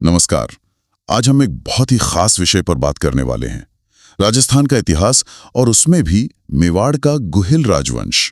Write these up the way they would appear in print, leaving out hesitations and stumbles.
नमस्कार। आज हम एक बहुत ही खास विषय पर बात करने वाले हैं, राजस्थान का इतिहास और उसमें भी मेवाड़ का गुहिल राजवंश।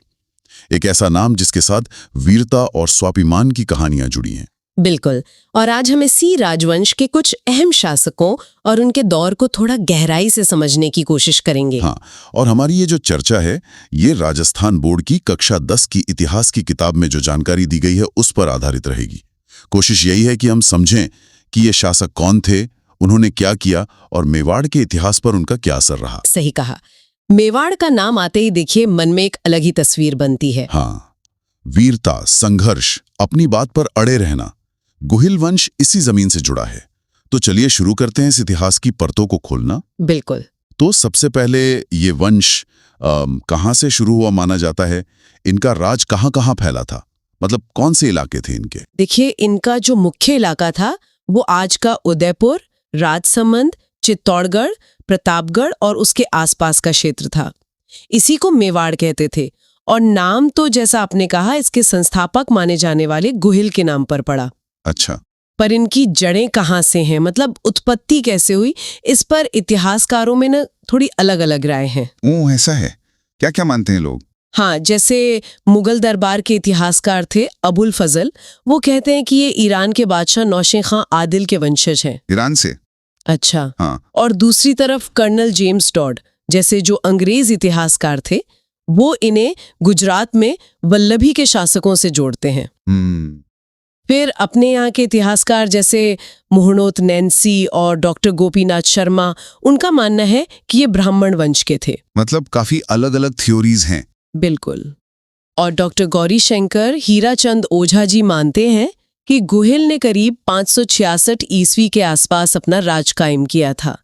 एक ऐसा नाम जिसके साथ वीरता और स्वाभिमान की कहानियां जुड़ी हैं। बिल्कुल। और आज हम इसी राजवंश के कुछ अहम शासकों और उनके दौर को थोड़ा गहराई से समझने की कोशिश करेंगे। हाँ, और हमारी ये जो चर्चा है, ये राजस्थान बोर्ड की कक्षा 10 की इतिहास की किताब में जो जानकारी दी गई है उस पर आधारित रहेगी। कोशिश यही है कि हम समझें कि ये शासक कौन थे, उन्होंने क्या किया और मेवाड़ के इतिहास पर उनका क्या असर रहा। सही कहा। मेवाड़ का नाम आते ही देखिए मन में एक अलग ही तस्वीर बनती है। हाँ, वीरता, संघर्ष, अपनी बात पर अड़े रहना, गुहिल वंश इसी जमीन से जुड़ा है। तो चलिए शुरू करते हैं इस इतिहास की परतों को खोलना। बिल्कुल। तो सबसे पहले ये वंश कहाँ से शुरू हुआ माना जाता है? इनका राज कहाँ फैला था? मतलब कौन से इलाके थे इनके? देखिए, इनका जो मुख्य इलाका था वो आज का उदयपुर, राजसमंद, चित्तौड़गढ़, प्रतापगढ़ और उसके आसपास का क्षेत्र था। इसी को मेवाड़ कहते थे और नाम तो जैसा आपने कहा इसके संस्थापक माने जाने वाले गुहिल के नाम पर पड़ा। अच्छा। पर इनकी जड़ें कहाँ से हैं, मतलब उत्पत्ति कैसे हुई, इस पर इतिहासकारों में ना थोड़ी अलग अलग राय हैं। ओह, ऐसा है? क्या क्या मानते हैं लोग? हाँ, जैसे मुगल दरबार के इतिहासकार थे अबुल फजल, वो कहते हैं कि ये ईरान के बादशाह नौशे खां आदिल के वंशज हैं। ईरान से? अच्छा। हाँ। और दूसरी तरफ कर्नल जेम्स टॉड जैसे जो अंग्रेज इतिहासकार थे, वो इन्हें गुजरात में वल्लभी के शासकों से जोड़ते हैं। फिर अपने यहाँ के इतिहासकार जैसे मुहणोत नैन्सी और डॉक्टर गोपीनाथ शर्मा, उनका मानना है कि ये ब्राह्मण वंश के थे। मतलब काफी अलग अलग थ्योरीज हैं। बिल्कुल। और डॉक्टर गौरी शंकर हीराचंद ओझा जी मानते हैं कि गुहिल ने करीब 566 ईस्वी के आसपास अपना राज कायम किया था।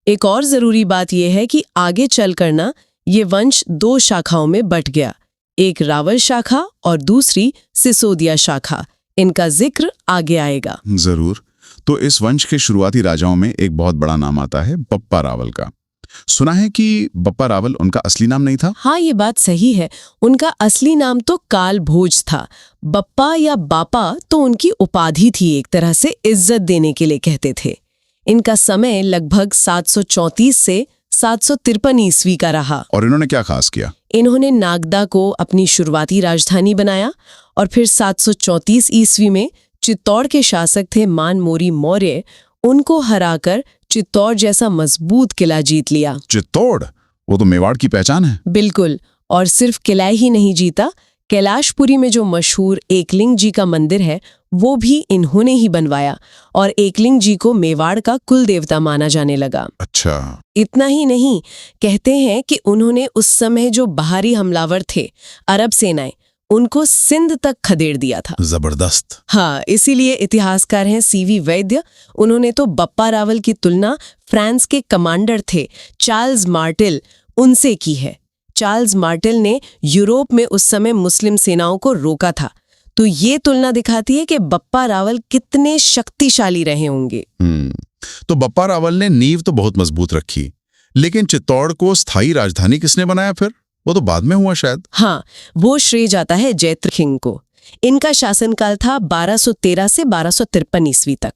एक और जरूरी बात यह है कि आगे चल करना ये वंश 2 शाखाओं में बट गया, एक रावल शाखा और दूसरी सिसोदिया शाखा। इनका जिक्र आगे आएगा। जरूर। तो इस वंश के शुरुआती राजाओं में एक बहुत बड़ा नाम आता है बप्पा रावल का। सुना है कि बप्पा रावल उनका असली नाम नहीं था? हाँ, ये बात सही है। उनका असली नाम तो काल भोज था। बप्पा या बापा तो उनकी उपाधि थी, एक तरह से इज्जत देने के लिए कहते थे। इनका समय लगभग 734 से 753 ईस्वी का रहा। और इन्होंने क्या खास किया? इन्होंने नागदा को अपनी शुरुआती राजधानी बनाया और फिर 734 ईस्वी में चित्तौड़ के शासक थे मानमोरी मौर्य, उनको हराकर चित्तौड़ जैसा मजबूत किला जीत लिया। चित्तौड़? वो तो मेवाड़ की पहचान है। बिल्कुल। और सिर्फ किला ही नहीं जीता, कैलाशपुरी में जो मशहूर एकलिंग जी का मंदिर है वो भी इन्होंने ही बनवाया और एकलिंग जी को मेवाड़ का कुल देवता माना जाने लगा। अच्छा। इतना ही नहीं, कहते हैं कि उन्होंने उस समय जो बाहरी हमलावर थे अरब सेनाएं, उनको सिंध तक खदेड़ दिया था। जबरदस्त। हाँ, इसीलिए इतिहासकार हैं सीवी वैद्य, उन्होंने तो बप्पा रावल की तुलना फ्रांस के कमांडर थे चार्ल्स मार्टेल, उनसे की है। चार्ल्स मार्टेल ने यूरोप में उस समय मुस्लिम सेनाओं को रोका था। तो ये तुलना दिखाती है कि बप्पा रावल कितने शक्तिशाली रहे होंगे। तो बप्पा रावल ने नींव तो बहुत मजबूत रखी, लेकिन चित्तौड़ को स्थायी राजधानी किसने बनाया फिर? वो तो बाद में हुआ शायद। हाँ, वो श्रेय जाता है जैत्र सिंह को। इनका शासनकाल था 1213 से 1253 ईस्वी तक।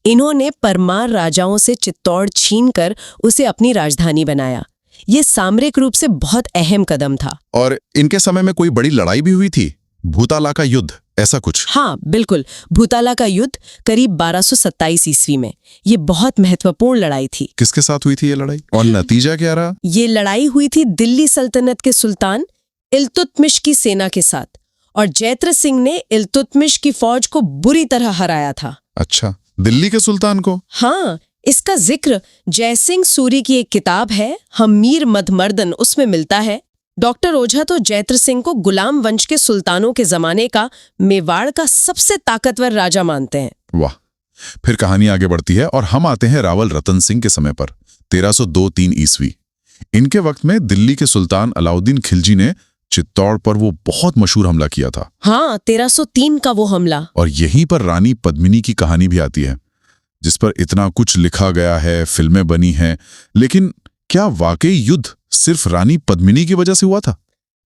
इन्होंने परमार राजाओं से चित्तौड़ छीनकर उसे अपनी राजधानी बनाया। ये सामरिक रूप से बहुत अहम कदम था। और इनके समय में कोई बड़ी लड़ाई भी हुई थी? भूताला का युद्ध, ऐसा कुछ? हाँ, बिल्कुल। भूताला का युद्ध करीब 1227 ईस्वी में। ये बहुत महत्वपूर्ण लड़ाई थी। किसके साथ हुई थी ये लड़ाई और नतीजा क्या रहा? ये लड़ाई हुई थी दिल्ली सल्तनत के सुल्तान इल्तुतमिश की सेना के साथ और जैत्र सिंह ने इल्तुतमिश की फौज को बुरी तरह हराया था। अच्छा, दिल्ली के सुल्तान को? हाँ, इसका जिक्र जयसिंह सूरी की एक किताब है हमीर मधमर्दन, उसमें मिलता है। डॉक्टर ओझा तो जैत्र सिंह को गुलाम वंश के सुल्तानों के जमाने का मेवाड़ का सबसे ताकतवर राजा मानते हैं। वाह। फिर कहानी आगे बढ़ती है और हम आते हैं रावल रतन सिंह के समय पर, 1302-3 ईस्वी। इनके वक्त में दिल्ली के सुल्तान अलाउद्दीन खिलजी ने चित्तौड़ पर वो बहुत मशहूर हमला किया था। हाँ, 1303 का वो हमला। और यहीं पर रानी पद्मिनी की कहानी भी आती है, जिस पर इतना कुछ लिखा गया है, फिल्में बनी हैं, लेकिन क्या वाकई युद्ध सिर्फ रानी पद्मिनी की वजह से हुआ था?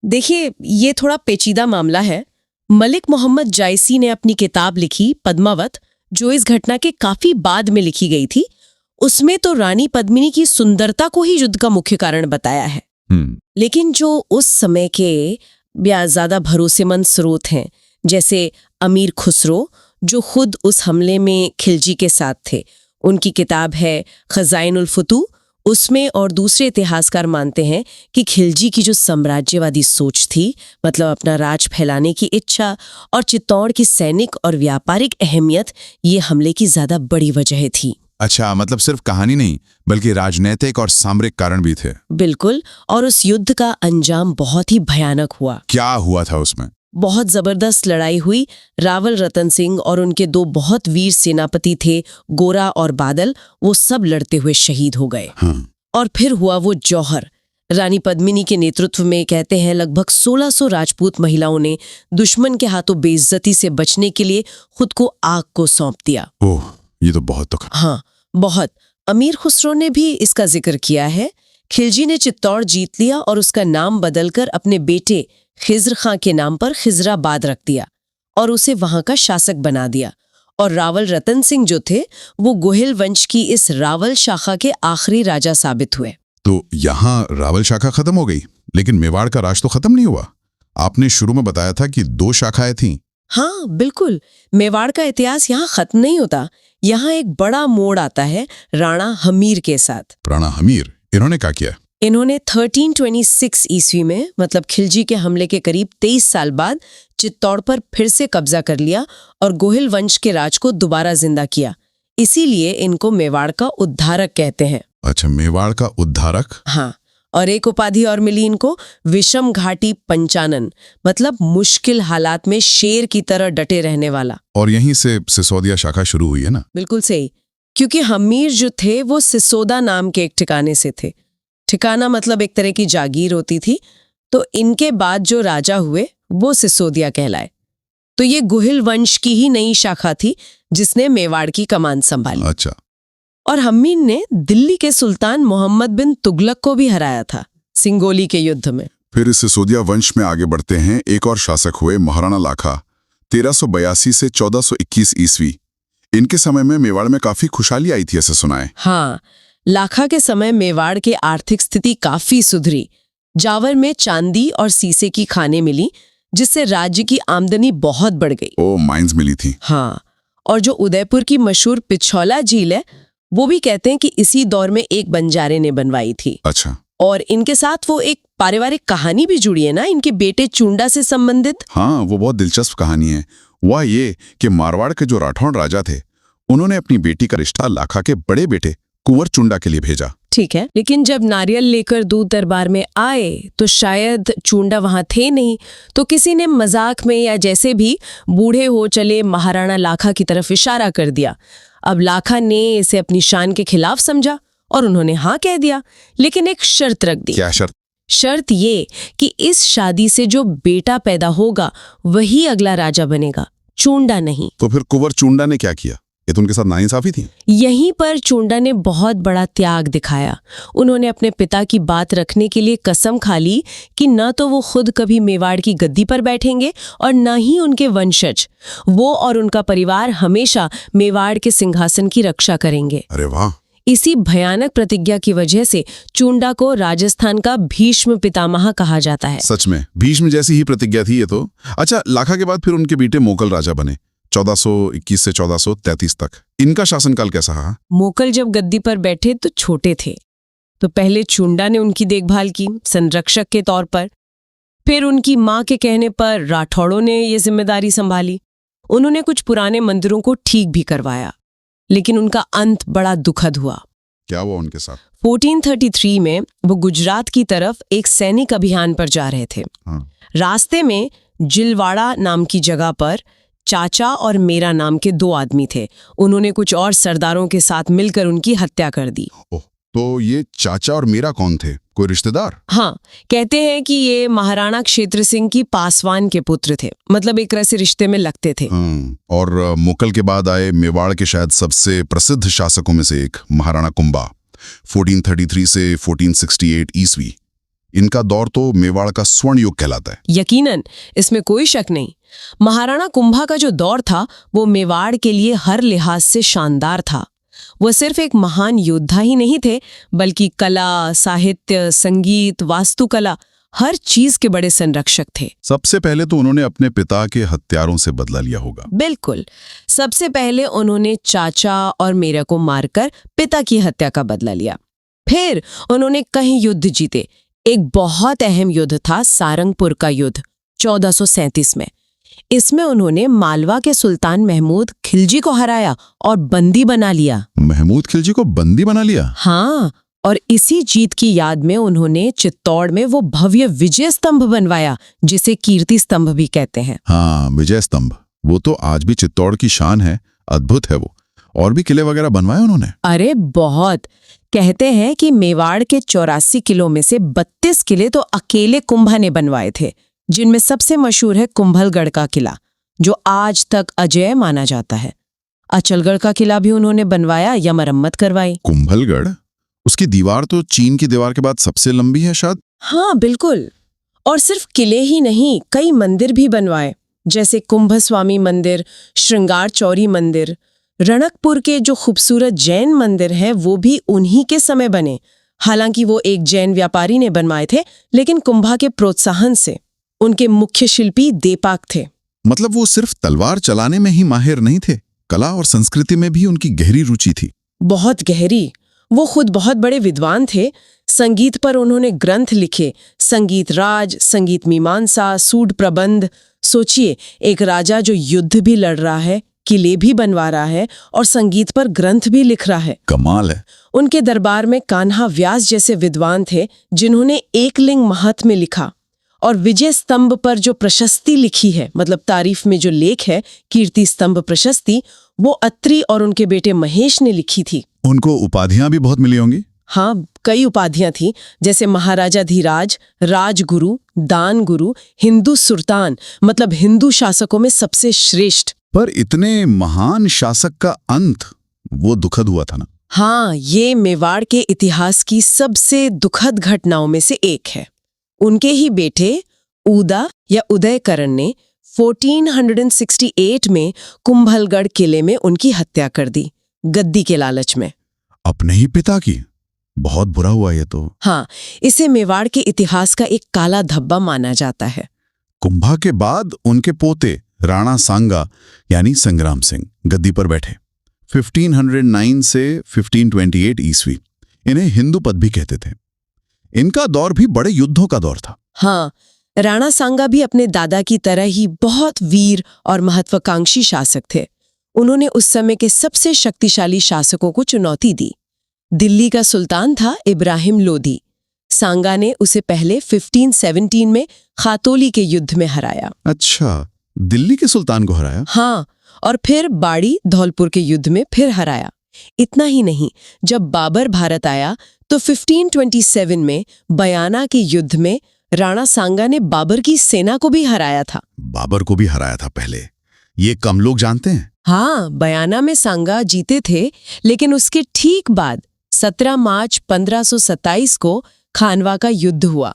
देखिए, ये थोड़ा पेचीदा मामला है। मलिक मोहम्मद जायसी ने अपनी किताब लिखी पद्मावत, जो इस घटना के काफी बाद में लिखी गई थी, उसमें तो रानी पद्मिनी की सुंदरता को ही युद्ध का मुख्य कारण बताया है। लेकिन जो उस समय के या ज्यादा भरोसेमंद स्रोत हैं, जैसे अमीर खुसरो, जो खुद उस हमले में खिलजी के साथ थे, उनकी किताब है खजाइनुल फुतू, उसमें और दूसरे इतिहासकार मानते हैं कि खिलजी की जो साम्राज्यवादी सोच थी, मतलब अपना राज फैलाने की इच्छा, और चित्तौड़ की सैनिक और व्यापारिक अहमियत, ये हमले की ज्यादा बड़ी वजह थी। अच्छा, मतलब सिर्फ कहानी नहीं बल्कि राजनैतिक और सामरिक कारण भी थे। बिल्कुल, और उस युद्ध का अंजाम बहुत ही भयानक हुआ। क्या हुआ था उसमें? बहुत जबरदस्त लड़ाई हुई। रावल रतन सिंह और उनके दो बहुत वीर सेनापति थे, गोरा और बादल, वो सब लड़ते हुए शहीद हो गए। और फिर हुआ वो जौहर। रानी पद्मिनी के नेतृत्व में कहते हैं लगभग 1600 राजपूत महिलाओं ने दुश्मन के हाथों बेइज्जती से बचने के लिए खुद को आग को सौंप दिया। ओह, ये तो बहुत दुख। हाँ, बहुत। अमीर खुसरो ने भी इसका जिक्र किया है। खिलजी ने चित्तौड़ जीत लिया और उसका नाम बदलकर अपने बेटे खिज्र खां के नाम पर खिजराबाद रख दिया और उसे वहां का शासक बना दिया। और रावल रतन सिंह जो थे, वो गोहिल वंश की इस रावल शाखा के आखिरी राजा साबित हुए। तो यहाँ रावल शाखा खत्म हो गई, लेकिन मेवाड़ का राज तो खत्म नहीं हुआ। आपने शुरू में बताया था कि 2 शाखाएं थीं। हाँ, बिल्कुल। मेवाड़ का इतिहास यहाँ खत्म नहीं होता। यहाँ एक बड़ा मोड़ आता है राणा हमीर के साथ। राणा हमीर, इन्होंने क्या किया? इन्होंने 1326 ईस्वी में, मतलब खिलजी के हमले के करीब 23 साल बाद, चित्तौड़ पर फिर से कब्जा कर लिया और गोहिल वंश के राज को दोबारा जिंदा किया। इसीलिए इनको मेवाड़ का उद्धारक कहते हैं। अच्छा, मेवाड़ का उद्धारक। हाँ, और एक उपाधि और मिली इनको, विषम घाटी पंचानन, मतलब मुश्किल हालात में शेर की तरह डटे रहने वाला। और यहीं से सिसोदिया शाखा शुरू हुई है ना? बिल्कुल सही, क्योंकि हमीर जो थे वो सिसोदा नाम के एक ठिकाने से थे। ठिकाना मतलब एक तरह की जागीर होती थी। तो इनके बाद जो राजा हुए वो सिसोदिया कहलाए। तो ये गोहिल वंश की ही नई शाखा थी जिसने मेवाड़ की कमान संभाली। अच्छा। और हमीर ने दिल्ली के सुल्तान मोहम्मद बिन तुगलक को भी हराया था सिंगोली के युद्ध में। फिर इस सिसोदिया वंश में आगे बढ़ते हैं। एक और शासक हुए महाराणा लाखा, 1382 से 1421 ईस्वी। इनके समय में मेवाड़ में काफी खुशहाली आई थी, ऐसे सुना है। हाँ, लाखा के समय मेवाड़ की आर्थिक स्थिति काफी सुधरी। जावर में चांदी और सीसे की खानें मिली, जिससे राज्य की आमदनी बहुत बढ़ गई। ओ, माइंस मिली थी। हाँ, और जो उदयपुर की मशहूर पिछौला झील है, वो भी कहते हैं कि इसी दौर में एक बंजारे ने बनवाई थी। अच्छा। और इनके साथ वो एक पारिवारिक कहानी भी जुड़ी है ना, इनके बेटे चुंडा से संबंधित। हाँ, वो बहुत दिलचस्प कहानी है। वह ये कि मारवाड़ के जो राठौड़ राजा थे, उन्होंने अपनी बेटी का रिश्ता लाखा के बड़े बेटे कुंवर चुंडा के लिए भेजा। ठीक है, लेकिन जब नारियल लेकर दूत दरबार में आए तो शायद चुंडा वहां थे नहीं, तो किसी ने मजाक में या जैसे भी बूढ़े हो चले महाराणा लाखा की तरफ इशारा कर दिया। अब लाखा ने इसे अपनी शान के खिलाफ समझा और उन्होंने हाँ कह दिया, लेकिन एक शर्त रख दी। क्या शर्त? शर्त ये कि इस शादी से जो बेटा पैदा होगा वही अगला राजा बनेगा, चुंडा नहीं। तो फिर कुंवर चुंडा ने क्या किया? ये तो उनके साथ नाइंसाफी थी। यहीं पर चुंडा ने बहुत बड़ा त्याग दिखाया। उन्होंने अपने पिता की बात रखने के लिए कसम खा ली कि न तो वो खुद कभी मेवाड़ की गद्दी पर बैठेंगे और न ही उनके वंशज। वो और उनका परिवार हमेशा मेवाड़ के सिंहासन की रक्षा करेंगे। अरे वाह! इसी भयानक प्रतिज्ञा की वजह से चुंडा को राजस्थान का भीष्म पितामह कहा जाता है। सच में भीष्म जैसी ही प्रतिज्ञा थी ये तो। अच्छा, लाखा के बाद फिर उनके बेटे मोकल राजा बने 1421 से 1433 तक। इनका शासनकाल कैसा रहा? मोकल जब गद्दी पर बैठे तो छोटे थे, तो पहले चुंडा ने उनकी देखभाल की संरक्षक के तौर पर। फिर उनकी माँ के कहने पर राठौड़ों ने ये जिम्मेदारी संभाली। उन्होंने कुछ पुराने मंदिरों को ठीक भी करवाया, लेकिन उनका अंत बड़ा दुखद हुआ। क्या हुआ उनके साथ? 1433 में वो गुजरात की तरफ एक सैनिक अभियान पर जा रहे थे। रास्ते में जिलवाड़ा नाम की जगह पर चाचा और मेरा नाम के 2 आदमी थे। उन्होंने कुछ और सरदारों के साथ मिलकर उनकी हत्या कर दी। ओह, तो ये चाचा और मेरा कौन थे? कोई रिश्तेदार? हाँ, कहते हैं कि ये महाराणा क्षेत्र सिंह की पासवान के पुत्र थे, मतलब एक तरह से रिश्ते में लगते थे। और मुगल के बाद आए मेवाड़ के शायद सबसे प्रसिद्ध शासकों में से एक महाराणा कुंभा, 1433 से 1468 ईस्वी। इनका दौर तो मेवाड़ का स्वर्ण युग कहलाता है। यकीनन, इसमें कोई शक नहीं। महाराणा कुंभा का जो दौर था वो मेवाड़ के लिए हर लिहाज से शानदार था। वो सिर्फ एक महान योद्धा ही नहीं थे, बल्कि कला, साहित्य, संगीत, वास्तुकला, हर चीज के बड़े संरक्षक थे। सबसे पहले तो उन्होंने अपने पिता के हत्यारों से बदला लिया होगा। बिल्कुल। सबसे पहले उन्होंने चाचा और मेरा को मारकर पिता की हत्या का बदला लिया। फिर उन्होंने कई युद्ध जीते। एक बहुत अहम युद्ध था सारंगपुर का युद्ध 1437 में। इसमें उन्होंने मालवा के सुल्तान महमूद खिलजी को हराया और बंदी बना लिया। महमूद खिलजी को बंदी बना लिया? हाँ, और इसी जीत की याद में उन्होंने चित्तौड़ में वो भव्य विजय स्तंभ बनवाया, जिसे कीर्ति स्तंभ भी कहते हैं। हाँ, विजय स्तंभ, वो तो आज भी चित्तौड़ की शान है। अद्भुत है वो। और भी किले वगैरह बनवाए उन्होंने? अरे बहुत। कहते हैं कि मेवाड़ के 84 किलों में से 32 किले तो अकेले कुंभा ने बनवाए थे, जिनमें सबसे मशहूर है कुंभलगढ़ का किला, जो आज तक अजेय माना जाता है। अचलगढ़ का किला भी उन्होंने बनवाया या मरम्मत करवाई। कुंभलगढ़? उसकी दीवार तो चीन की दीवार के बाद सबसे लंबी है शायद। हाँ बिल्कुल। और सिर्फ किले ही नहीं, कई मंदिर भी बनवाए, जैसे कुंभस्वामी मंदिर, श्रृंगार चौरी मंदिर। रणकपुर के जो खूबसूरत जैन मंदिर हैं वो भी उन्हीं के समय बने। हालांकि वो एक जैन व्यापारी ने बनवाए थे, लेकिन कुंभा के प्रोत्साहन से। उनके मुख्य शिल्पी देपाक थे। मतलब वो सिर्फ तलवार चलाने में ही माहिर नहीं थे, कला और संस्कृति में भी उनकी गहरी रुचि थी। बहुत गहरी। वो खुद बहुत बड़े विद्वान थे। संगीत पर उन्होंने ग्रंथ लिखे, संगीत राज, संगीत मीमांसा, सूड प्रबंध। सोचिए, एक राजा जो युद्ध भी लड़ रहा है, किले भी बनवा रहा है और संगीत पर ग्रंथ भी लिख रहा है। कमाल है। उनके दरबार में कान्हा व्यास जैसे विद्वान थे, जिन्होंने एकलिंग महात्म्य लिखा। और विजय स्तंभ पर जो प्रशस्ति लिखी है, मतलब तारीफ में जो लेख है, कीर्ति स्तंभ प्रशस्ति, वो अत्रि और उनके बेटे महेश ने लिखी थी। उनको उपाधियां भी बहुत मिली होंगी। हाँ, कई उपाधियां थी, जैसे महाराजा धीराज, राजगुरु, दान गुरु, हिंदू सुल्तान, मतलब हिंदू शासकों में सबसे श्रेष्ठ। पर इतने महान शासक का अंत वो दुखद हुआ था ना? हाँ, ये मेवाड़ के इतिहास की सबसे दुखद घटनाओं में से एक है। उनके ही बेटे उदा या उदयकरण ने 1468 में कुंभलगढ़ किले में उनकी हत्या कर दी, गद्दी के लालच में। अपने ही पिता की? बहुत बुरा हुआ ये तो। हाँ, इसे मेवाड़ के इतिहास का एक काला धब्बा माना जाता है। कुंभा के बाद उनके पोते राणा सांगा यानी संग्राम सिंह गद्दी पर बैठे 1509 से 1528 ईस्वी। इन्हें हिंदू पद भी कहते थे। इनका दौर भी बड़े युद्धों का दौर था। हाँ, राणा सांगा भी अपने दादा की तरह ही बहुत वीर और महत्वाकांक्षी शासक थे। उन्होंने उस समय के सबसे शक्तिशाली शासकों को चुनौती दी। दिल्ली का सुल्तान था इब्राहिम लोदी। सांगा ने उसे पहले 1517 में खातोली के युद्ध में हराया। अच्छा, दिल्ली के सुल्तान को हराया? हाँ, और फिर बाड़ी धौलपुर के युद्ध में फिर हराया। इतना ही नहीं, जब बाबर भारत आया तो 1527 में बयाना के युद्ध में राणा सांगा ने बाबर की सेना को भी हराया था। बाबर को भी हराया था पहले? ये कम लोग जानते हैं। हाँ, बयाना में सांगा जीते थे, लेकिन उसके ठीक बाद 17 मार्च 1527 को खानवा का युद्ध हुआ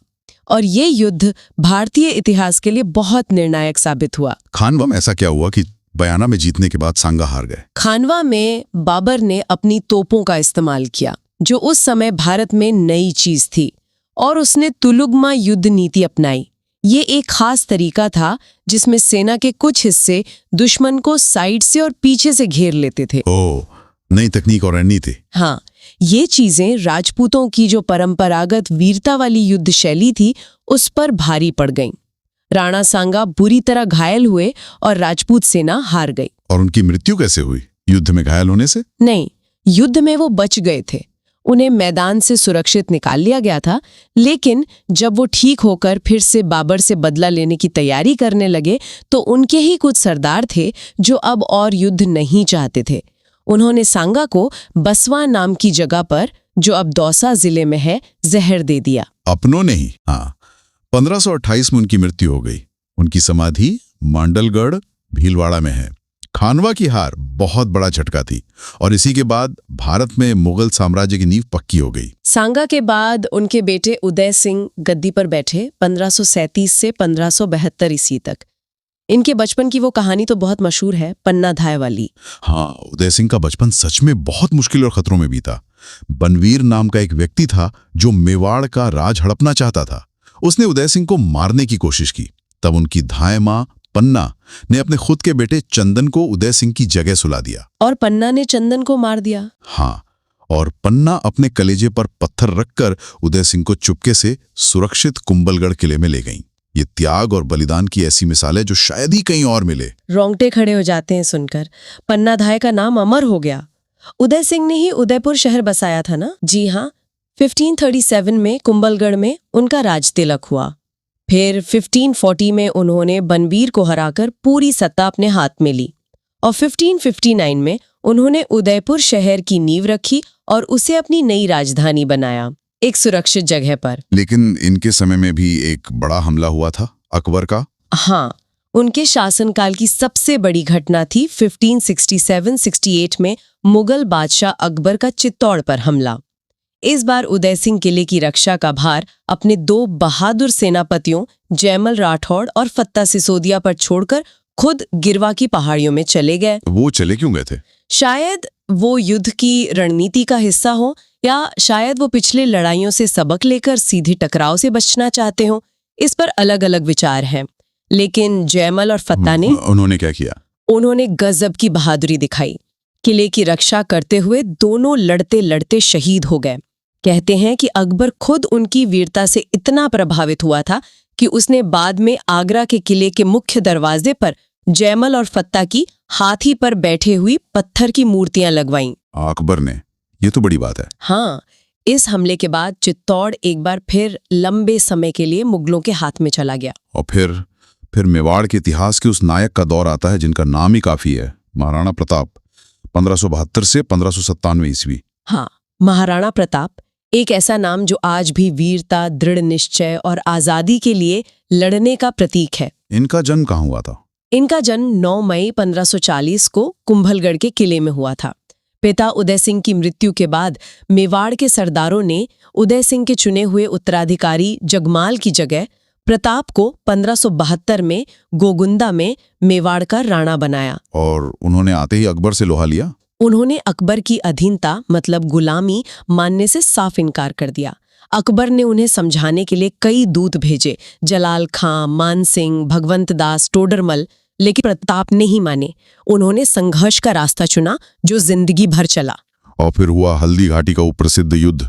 और ये युद्ध भारतीय इतिहास के लिए बहुत निर्णायक साबित हुआ। खानवा में ऐसा क्या हुआ कि बयाना में जीतने के बाद सांगा हार गए? खानवा में बाबर ने अपनी तोपों का इस्तेमाल किया, जो उस समय भारत में नई चीज थी, और उसने तुलुगमा युद्ध नीति अपनाई। ये एक खास तरीका था जिसमें सेना के कुछ हिस्से दुश्मन को साइड से और पीछे से घेर लेते थे। ओह, नई तकनीक और रणनीति। हाँ, ये चीजें राजपूतों की जो परंपरागत वीरता वाली युद्ध शैली थी, उस पर भारी पड़ गईं। राणा सांगा बुरी तरह घायल हुए और राजपूत सेना हार गई। और उनकी मृत्यु कैसे हुई? युद्ध में घायल होने से? नहीं, युद्ध में वो बच गए थे। उन्हें मैदान से सुरक्षित निकाल लिया गया था, लेकिन जब वो ठीक होकर फिर से बाबर से बदला लेने की तैयारी करने लगे तो उनके ही कुछ सरदार थे जो अब और युद्ध नहीं चाहते थे। उन्होंने सांगा को बसवा नाम की जगह पर, जो अब दौसा जिले में है, जहर दे दिया। अपनों ने ही? हाँ। 1528 में उनकी मृत्यु हो गई। उनकी समाधि मांडलगढ़ भीलवाड़ा में है। खानवा की हार बहुत बड़ा झटका थी और इसी के बाद भारत में मुगल साम्राज्य की नींव पक्की हो गई। सांगा के बाद उनके बेटे उदय सिंह गद्दी पर बैठे 1537 से 1572 ईस्वी तक। इनके बचपन की वो कहानी तो बहुत मशहूर है, पन्ना धाय वाली। हाँ, उदय सिंह का बचपन सच में बहुत मुश्किल और खतरों में बीता। बनवीर नाम का एक व्यक्ति था जो मेवाड़ का राज हड़पना चाहता था। उसने उदय सिंह को मारने की कोशिश की। तब उनकी धाय माँ पन्ना ने अपने खुद के बेटे चंदन को उदय सिंह की जगह सुला दिया। और पन्ना ने चंदन को मार दिया। हाँ, और पन्ना अपने कलेजे पर पत्थर रखकर उदय सिंह को चुपके से सुरक्षित कुंभलगढ़ किले में ले गईं। ये त्याग और बलिदान की ऐसी मिसालें जो शायद ही कहीं और मिले। रोंगटे खड़े हो जाते हैं सुनकर। पन्ना धाय का नाम अमर हो गया। उदय सिंह ने ही उदयपुर शहर बसाया था ना? जी हाँ। 1537 में कुंभलगढ़ में उनका राज तिलक हुआ। फिर 1540 में उन्होंने बनवीर को हराकर पूरी सत्ता अपने हाथ में ली और 1559 में उन्होंने उदयपुर शहर की नींव रखी और उसे अपनी नई राजधानी बनाया, एक सुरक्षित जगह पर। लेकिन इनके समय में भी एक बड़ा हमला हुआ था, अकबर का। हाँ, उनके शासनकाल की सबसे बड़ी घटना थी 1567-68 में मुगल बादशाह अकबर का चित्तौड़ पर हमला। इस बार उदय सिंह किले की रक्षा का भार अपने दो बहादुर सेनापतियों जयमल राठौड़ और फत्ता सिसोदिया पर छोड़कर खुद गिरवा की पहाड़ियों में चले गए। वो चले क्यों गए थे? शायद वो युद्ध की रणनीति का हिस्सा हो, या शायद वो पिछले लड़ाइयों से सबक लेकर सीधी टकराव से बचना चाहते हो। इस पर अलग अलग विचार हैं। लेकिन जयमल और फत्ता ने उन्होंने क्या किया? उन्होंने गजब की बहादुरी दिखाई। किले की रक्षा करते हुए दोनों लड़ते लड़ते शहीद हो गए। कहते हैं कि अकबर खुद उनकी वीरता से इतना प्रभावित हुआ था कि उसने बाद में आगरा के किले के मुख्य दरवाजे पर जयमल और फत्ता की हाथी पर बैठे हुई पत्थर की मूर्तियां लगवाईं। अकबर ने? ये तो बड़ी बात है। हाँ, इस हमले के बाद चित्तौड़ एक बार फिर लंबे समय के लिए मुगलों के हाथ में चला गया। और फिर मेवाड़ के इतिहास के उस नायक का दौर आता है जिनका नाम ही काफी है, महाराणा प्रताप। 1572 से 1597 ईस्वी। हाँ, महाराणा प्रताप एक ऐसा नाम जो आज भी वीरता, दृढ़ निश्चय और आजादी के लिए लड़ने का प्रतीक है। इनका जन्म कहाँ हुआ था? इनका जन्म 9 मई 1540 को कुंभलगढ़ के किले में हुआ था। पिता उदय सिंह की मृत्यु के बाद मेवाड़ के सरदारों ने उदय सिंह के चुने हुए उत्तराधिकारी जगमाल की जगह प्रताप को 1572 में गोगुंदा में मेवाड़ का राणा बनाया। और उन्होंने आते ही अकबर से लोहा लिया। उन्होंने अकबर की अधीनता मतलब गुलामी मानने से साफ इनकार कर दिया। अकबर ने उन्हें समझाने के लिए कई दूत भेजे, जलाल खां, मान सिंह, भगवंत दास, टोडरमल, लेकिन प्रताप नहीं माने। उन्होंने संघर्ष का रास्ता चुना जो जिंदगी भर चला। और फिर हुआ हल्दी घाटी का वो प्रसिद्ध युद्ध,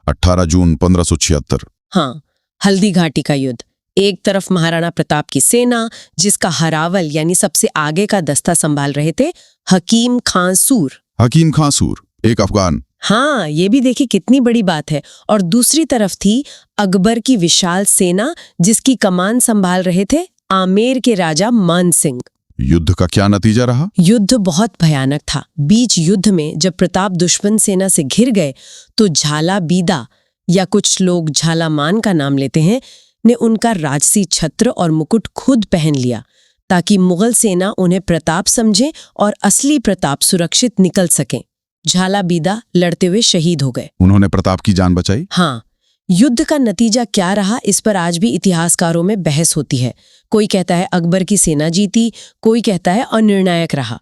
18 जून 1576। हाँ, हल्दी घाटी का युद्ध। एक तरफ महाराणा प्रताप की सेना, जिसका हरावल यानी सबसे आगे का दस्ता संभाल रहे थे हकीम खां सूर। हकीम खां सूर, एक अफगान। हाँ, ये भी देखिए कितनी बड़ी बात है। और दूसरी तरफ थी अकबर की विशाल सेना, जिसकी कमान संभाल रहे थे आमेर के राजा मान सिंह। युद्ध का क्या नतीजा रहा? युद्ध बहुत भयानक था। बीच युद्ध में जब प्रताप दुश्मन सेना से घिर गए तो झाला बीदा, या कुछ लोग झाला मान का नाम लेते हैं, ने उनका राजसी छत्र और मुकुट खुद पहन लिया ताकि मुगल सेना उन्हें प्रताप समझे और असली प्रताप सुरक्षित निकल सके। झाला बीदा लड़ते हुए शहीद हो गए। उन्होंने प्रताप की जान बचाई। हाँ, युद्ध का नतीजा क्या रहा इस पर आज भी इतिहासकारों में बहस होती है। कोई कहता है अकबर की सेना जीती, कोई कहता है अनिर्णायक रहा।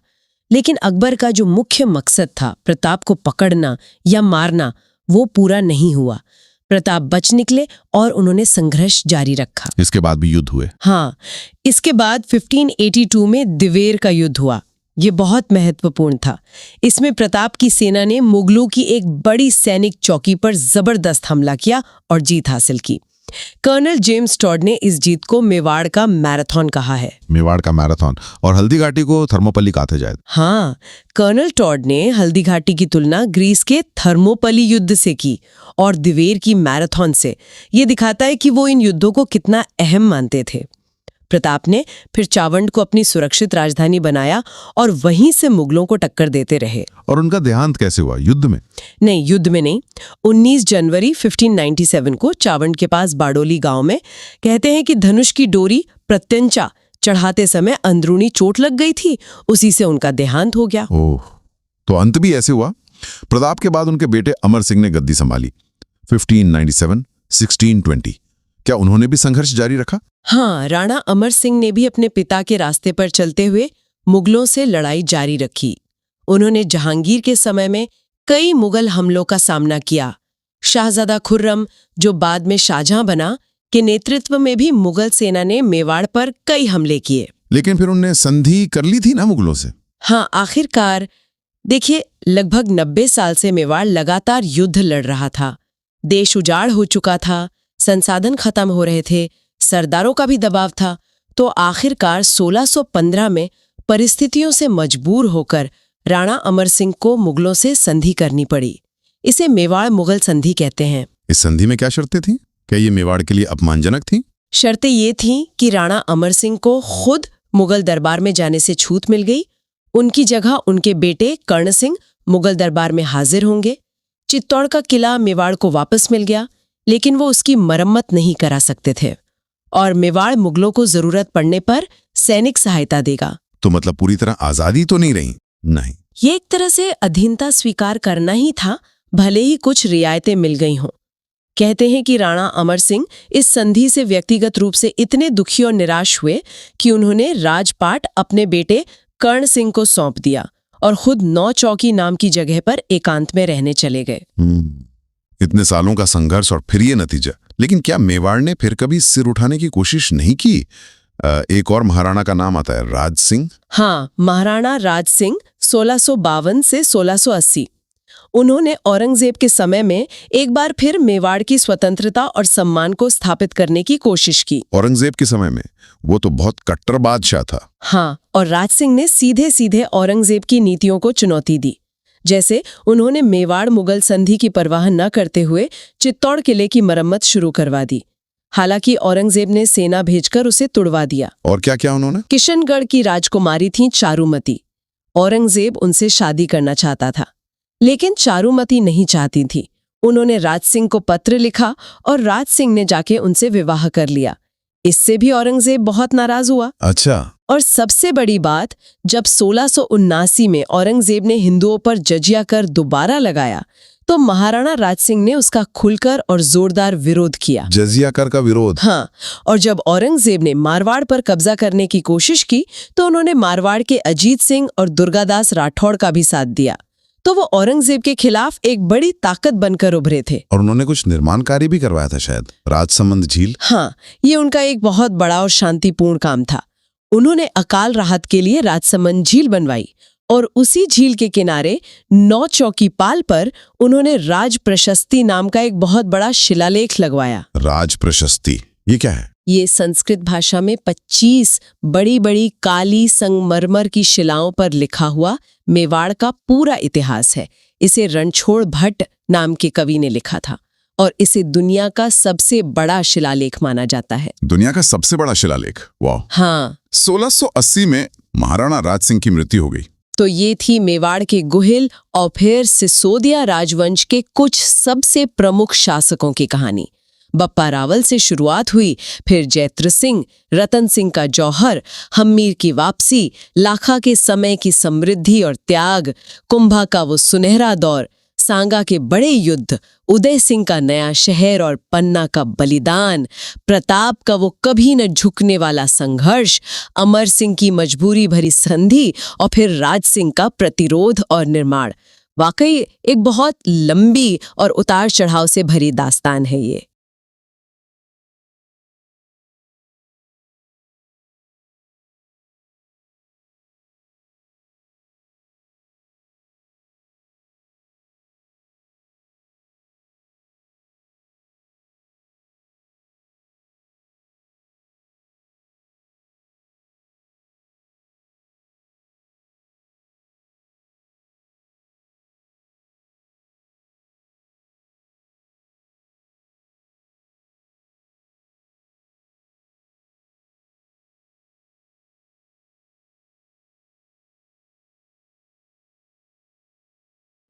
लेकिन अकबर का जो मुख्य मकसद था प्रताप को पकड़ना या मारना, वो पूरा नहीं हुआ। प्रताप बच निकले और उन्होंने संघर्ष जारी रखा। इसके बाद भी युद्ध हुए। हाँ, इसके बाद 1582 में दिवेर का युद्ध हुआ। ये बहुत महत्वपूर्ण था। इसमें प्रताप की सेना ने मुगलों की एक बड़ी सैनिक चौकी पर जबरदस्त हमला किया और जीत हासिल की। कर्नल जेम्स टॉड ने इस जीत को मेवाड़ का मैराथन कहा है। मेवाड़ का मैराथन। और हल्दी घाटी को थर्मोपल्ली कहते जाए। हाँ, कर्नल टॉड ने हल्दी घाटी की तुलना ग्रीस के थर्मोपल्ली युद्ध से की और दिवेर की मैराथन से। ये दिखाता है कि वो इन युद्धों को कितना अहम मानते थे। प्रताप ने फिर चावंड को अपनी सुरक्षित राजधानी बनाया और वहीं से मुगलों को टक्कर देते रहे। और उनका देहांत कैसे हुआ? युद्ध में? नहीं, युद्ध में नहीं। 19 जनवरी 1597 को चावंड के पास बाडोली गांव में कहते हैं कि धनुष की डोरी प्रत्यंचा चढ़ाते समय अंदरूनी चोट लग गई थी, उसी से उनका देहांत हो गया। ओह, तो अंत भी ऐसे हुआ। प्रताप के बाद उनके बेटे अमर सिंह ने गद्दी संभाली 1597, 1620। क्या उन्होंने भी संघर्ष जारी रखा? हाँ, राणा अमर सिंह ने भी अपने पिता के रास्ते पर चलते हुए मुगलों से लड़ाई जारी रखी। उन्होंने जहांगीर के समय में कई मुगल हमलों का सामना किया। शाहजादा खुर्रम, जो बाद में शाहजहां बना, के नेतृत्व में भी मुगल सेना ने मेवाड़ पर कई हमले किए। लेकिन फिर उनने संधि कर ली थी ना मुगलों से। हाँ, आखिरकार देखिए, लगभग 90 साल से मेवाड़ लगातार युद्ध लड़ रहा था। देश उजाड़ हो चुका था, संसाधन खत्म हो रहे थे, सरदारों का भी दबाव था। तो आखिरकार 1615 में परिस्थितियों से मजबूर होकर राणा अमर सिंह को मुगलों से संधि करनी पड़ी। इसे मेवाड़ मुगल संधि कहते हैं। इस संधि में क्या शर्तें थीं? क्या ये मेवाड़ के लिए अपमानजनक थीं? शर्तें ये थीं कि राणा अमर सिंह को खुद मुगल दरबार में जाने से छूट मिल गई। उनकी जगह उनके बेटे कर्ण सिंह मुगल दरबार में हाजिर होंगे। चित्तौड़ का किला मेवाड़ को वापस मिल गया, लेकिन वो उसकी मरम्मत नहीं करा सकते थे। और मेवाड़ मुगलों को जरूरत पड़ने पर सैनिक सहायता देगा। तो मतलब पूरी तरह आजादी तो नहीं रही? नहीं, ये एक तरह से अधीनता स्वीकार करना ही था, भले ही कुछ रियायतें मिल गई हों। कहते हैं कि राणा अमर सिंह इस संधि से व्यक्तिगत रूप से इतने दुखी और निराश हुए कि उन्होंने राजपाट अपने बेटे कर्ण सिंह को सौंप दिया और खुद नौ चौकी नाम की जगह पर एकांत में रहने चले गए। इतने सालों का संघर्ष और फिर ये नतीजा। लेकिन क्या मेवाड़ ने फिर कभी सिर उठाने की कोशिश नहीं की? एक और महाराणा का नाम आता है, राज सिंह। हाँ, महाराणा राज सिंह 1652 से 1680। उन्होंने औरंगजेब के समय में एक बार फिर मेवाड़ की स्वतंत्रता और सम्मान को स्थापित करने की कोशिश की। औरंगजेब के समय में? वो तो बहुत कट्टर बादशाह था। हाँ, और राज सिंह ने सीधे सीधे औरंगजेब की नीतियों को चुनौती दी। जैसे उन्होंने मेवाड़ मुगल संधि की परवाह न करते हुए चित्तौड़ किले की मरम्मत शुरू करवा दी। हालांकि औरंगजेब ने सेना भेजकर उसे तुड़वा दिया। और क्या क्या उन्होंने? किशनगढ़ की राजकुमारी थी चारुमती। औरंगजेब उनसे शादी करना चाहता था, लेकिन चारुमती नहीं चाहती थी। उन्होंने राज सिंह को पत्र लिखा और राज सिंह ने जाके उनसे विवाह कर लिया। इससे भी औरंगजेब बहुत नाराज हुआ। अच्छा। और सबसे बड़ी बात, जब 1679 में औरंगजेब ने हिंदुओं पर जजिया कर दोबारा लगाया, तो महाराणा राज सिंह ने उसका खुलकर और जोरदार विरोध किया। जजिया कर का विरोध? हाँ, और जब औरंगजेब ने मारवाड़ पर कब्जा करने की कोशिश की, तो उन्होंने मारवाड़ के अजीत सिंह और दुर्गादास राठौड़ का भी साथ दिया। तो वो औरंगजेब के खिलाफ एक बड़ी ताकत बनकर उभरे थे। और उन्होंने कुछ निर्माण कार्य भी करवाया था शायद, राजसमंद झील। हाँ, ये उनका एक बहुत बड़ा और शांतिपूर्ण काम था। उन्होंने अकाल राहत के लिए राजसमंद झील बनवाई और उसी झील के किनारे 9 चौकी पाल पर उन्होंने राज प्रशस्ति नाम का एक बहुत बड़ा शिलालेख लगवाया। राज प्रशस्ति, ये क्या है? ये संस्कृत भाषा में 25 बड़ी बड़ी काली संगमरमर की शिलाओं पर लिखा हुआ मेवाड़ का पूरा इतिहास है। इसे रणछोड़ भट्ट नाम के कवि ने लिखा था और इसे दुनिया का सबसे बड़ा शिलालेख माना जाता है। दुनिया का सबसे बड़ा शिलालेख? वाह। हाँ। 1680 में महाराणा राज सिंह की मृत्यु हो गई। तो ये थी मेवाड़ के गुहिल और फिर सिसोदिया राजवंश के कुछ सबसे प्रमुख शासकों की कहानी। बप्पा रावल से शुरुआत हुई, फिर जैत्र सिंह, रतन सिंह का जौहर, हम्मीर की वापसी, लाखा के समय की समृद्धि और त्याग, कुंभा का वो सुनहरा दौर, सांगा के बड़े युद्ध, उदय सिंह का नया शहर और पन्ना का बलिदान, प्रताप का वो कभी न झुकने वाला संघर्ष, अमर सिंह की मजबूरी भरी संधि और फिर राज सिंह का प्रतिरोध और निर्माण। वाकई एक बहुत लंबी और उतार चढ़ाव से भरी दास्तान है ये।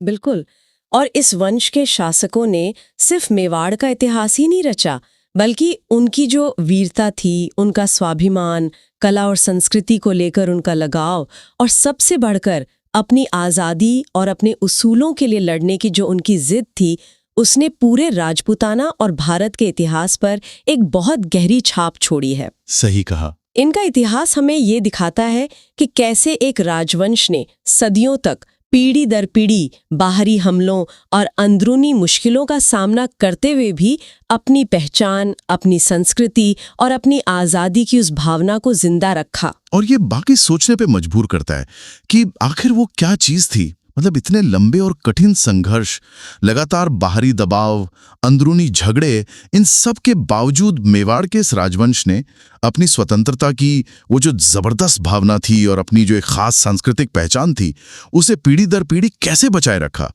बिल्कुल। और इस वंश के शासकों ने सिर्फ मेवाड़ का इतिहास ही नहीं रचा, बल्कि उनकी जो वीरता थी, उनका स्वाभिमान, कला और संस्कृति को लेकर उनका लगाव और सबसे बढ़कर अपनी आज़ादी और अपने उसूलों के लिए लड़ने की जो उनकी जिद थी, उसने पूरे राजपूताना और भारत के इतिहास पर एक बहुत गहरी छाप छोड़ी है। सही कहा। इनका इतिहास हमें ये दिखाता है कि कैसे एक राजवंश ने सदियों तक पीढ़ी दर पीढ़ी बाहरी हमलों और अंदरूनी मुश्किलों का सामना करते हुए भी अपनी पहचान, अपनी संस्कृति और अपनी आज़ादी की उस भावना को जिंदा रखा। और ये बाकी सोचने पे मजबूर करता है कि आखिर वो क्या चीज थी। मतलब इतने लंबे और कठिन संघर्ष, लगातार बाहरी दबाव, अंदरूनी झगड़े, इन सब के बावजूद मेवाड़ के इस राजवंश ने अपनी स्वतंत्रता की वो जो जबरदस्त भावना थी और अपनी जो एक खास सांस्कृतिक पहचान थी, उसे पीढ़ी दर पीढ़ी कैसे बचाए रखा।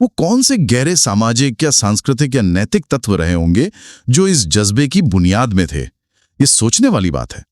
वो कौन से गहरे सामाजिक या सांस्कृतिक या नैतिक तत्व रहे होंगे जो इस जज्बे की बुनियाद में थे। ये सोचने वाली बात है।